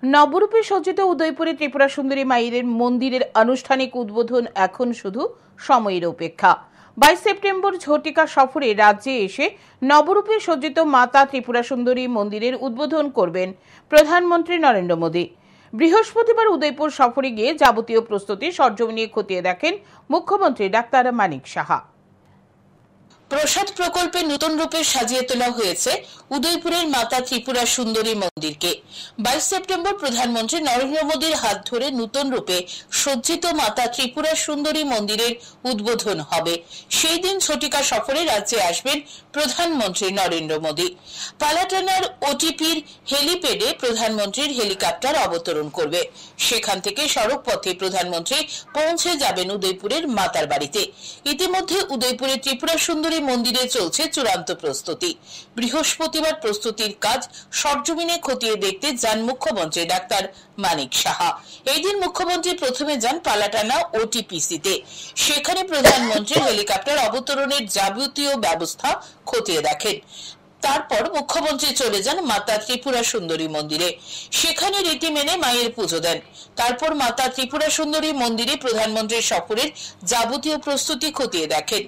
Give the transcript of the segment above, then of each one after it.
নবরূপে সজ্জিত উদয়পুরে ত্রিপুরা সুন্দরী মায়ের মন্দিরের আনুষ্ঠানিক উদ্বোধন এখন শুধু সময়ের অপেক্ষা। 22 সেপ্টেম্বর ঝটিকা সফরে রাজ্যে এসে নবরূপে সজ্জিত মাতা ত্রিপুরা সুন্দরী মন্দিরের উদ্বোধন করবেন প্রধানমন্ত্রী নরেন্দ্র মোদী। বৃহস্পতিবার উদয়পুর সফরে গিয়ে যাবতীয় প্রস্তুতি সরজমিনে খতিয়ে দেখেন মুখ্যমন্ত্রী ডাক্তার মানিক সাহা। প্রসাদ প্রকল্পে নতুন রূপে সাজিয়ে তোলা হয়েছে উদয়পুরের মাতা ত্রিপুরা সুন্দরী মন্দিরকে। 22 সেপ্টেম্বর প্রধানমন্ত্রী নরেন্দ্র মোদীর হাত ধরে নতুন রূপে সজ্জিত মাতা ত্রিপুরা সুন্দরী মন্দিরের উদ্বোধন হবে। সেই দিন ঝটিকা সফরে রাজ্যে আসবেন প্রধানমন্ত্রী নরেন্দ্র মোদী। পালাটানার ওটিপির হেলিপ্যাডে প্রধানমন্ত্রীর হেলিকপ্টার অবতরণ করবে। সেখান থেকে সড়ক পথে প্রধানমন্ত্রী পৌঁছে যাবেন উদয়পুরের মাতার বাড়িতে। ইতিমধ্যে উদয়পুরের ত্রিপুরা সুন্দরী মন্দিরে চলছে চূড়ান্ত প্রস্তুতি। বৃহস্পতিবার প্রস্তুতির কাজ সরজমিনে খতিয়ে দেখতে যান মুখ্যমন্ত্রী ডাক্তার মানিক সাহা। এই দিন মুখ্যমন্ত্রী প্রথমে যান পালাটানা ওটিপিসিতে। সেখানে প্রধানমন্ত্রীর হেলিকপ্টার অবতরণের যাবতীয় ব্যবস্থা খতিয়ে দেখেন। তারপর মুখ্যমন্ত্রী চলে যান মাতা ত্রিপুরা সুন্দরী মন্দিরে। সেখানে রীতি মেনে মায়ের পুজো দেন। তারপর মাতা ত্রিপুরা সুন্দরী মন্দিরে প্রধানমন্ত্রীর সফরের যাবতীয় প্রস্তুতি খতিয়ে দেখেন।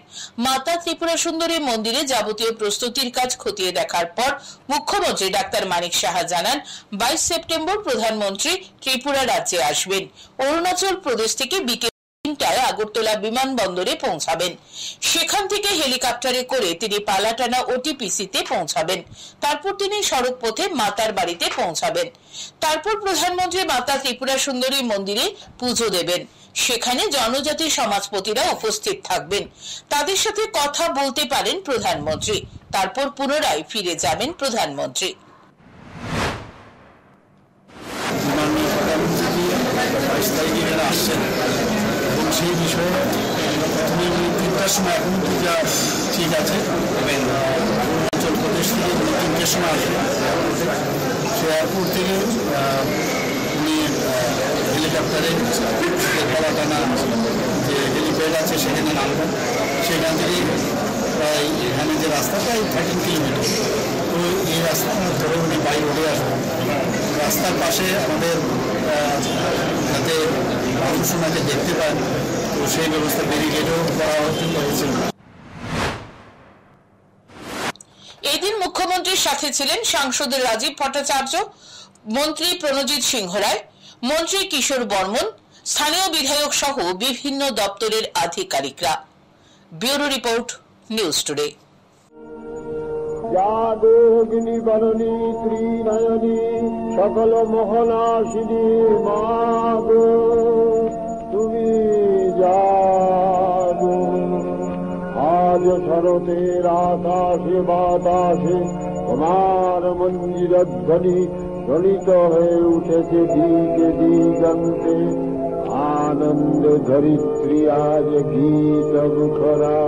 মাতা ত্রিপুরা সুন্দরী মন্দিরে যাবতীয় প্রস্তুতির কাজ খতিয়ে দেখার পর মুখ্যমন্ত্রী ডাক্তার মানিক সাহা জানান, 22 সেপ্টেম্বর প্রধানমন্ত্রী ত্রিপুরা রাজ্যে আসবেন। অরুণাচল প্রদেশ থেকে বিকেল 3টায় আগরতলা বিমানবন্দরে পৌঁছাবেন। সেখান থেকে হেলিকপ্টারে করে তিনি পালাটানা ওটিপিসিতে পৌঁছাবেন। তারপর তিনি সড়ক পথে মাতার বাড়িতে পৌঁছাবেন। তারপর প্রধানমন্ত্রী মাতা ত্রিপুরা সুন্দরী মন্দিরে পুজো দেবেন। সেখানে জনজাতি সমাজপতিরা উপস্থিত থাকবেন। তাদের সাথে কথা বলতে পারেন প্রধানমন্ত্রী। তারপর পুনরায় ফিরে যাবেন প্রধানমন্ত্রী। সেই বিষয়ে প্রথমে 3টার সময় এখন পূজা ঠিক আছে, অরুণাচল প্রদেশ থেকে 3টার সময় আসবে। সে এয়ারপোর্ট থেকে উনি হেলিকপ্টারে পালাটানা যে হেলিপ্যাড আছে সেখানে নামবেন। সেখান থেকে প্রায় এখানে যে রাস্তা প্রায় 13 কিলোমিটার, তো এই রাস্তা ধরে উনি বাই রোডে আসবেন। রাস্তার পাশে আমাদের যাতে মানুষ ওনাকে দেখতে পায়, তো সেই ব্যবস্থা ব্যারিকেডও করা হয়েছে। এদিন মুখ্যমন্ত্রীর সাথে ছিলেন সাংসদ রাজীব ভট্টাচার্য, মন্ত্রী প্রণজিৎ সিংহ রায়, মন্ত্রী কিশোর বর্মন, স্থানীয় বিধায়ক সহ বিভিন্ন দপ্তরের আধিকারিকরা। Bureau report, news today. জাগোগ্নি বরণী ত্রিনয়নী সকল মোহনাশিনী মাগো, তুমি জাগো। আজ শরতের আকাশে বাতাসে তোমার মঞ্জির ধ্বনি ধ্বনিত হয়ে উঠেছে দিকে দিগন্তে। আনন্দ ধরিত্রী আজ গীত মুখরা।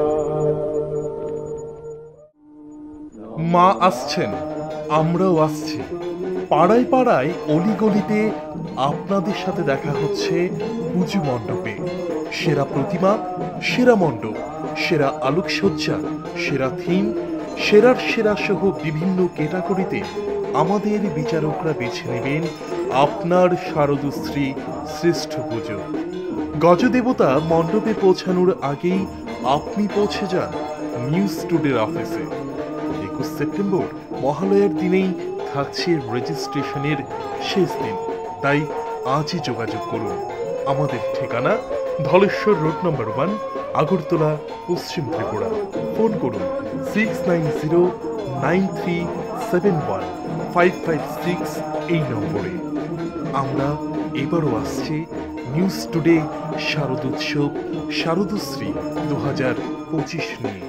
মা আসছেন, আমরাও আসছি। পাড়ায় পাড়ায় অলিগলিতে আপনাদের সাথে দেখা হচ্ছে পুজো মণ্ডপে। সেরা প্রতিমা, সেরা মণ্ডপ, সেরা আলোকসজ্জা, সেরা থিম, সেরার সেরা সহ বিভিন্ন ক্যাটাগরিতে আমাদের বিচারকরা বেছে নেবেন আপনার শারদশ্রী শ্রেষ্ঠ পুজো। গজদেবতা মণ্ডপে পৌঁছানোর আগেই আপনি পৌঁছে যান নিউজ টুডের অফিসে। 21 সেপ্টেম্বর মহালয়ার দিনেই থাকছে রেজিস্ট্রেশনের শেষ দিন, তাই আজই যোগাযোগ করুন। আমাদের ঠিকানা ধলেশ্বর রোড নম্বর 1, আগরতলা, পশ্চিম ত্রিপুরা। ফোন করুন 6909371556 এই নম্বরে। আমরা এবারও আসছি নিউজ টুডে শারদোৎসব শারদশ্রী 2025 নিয়ে।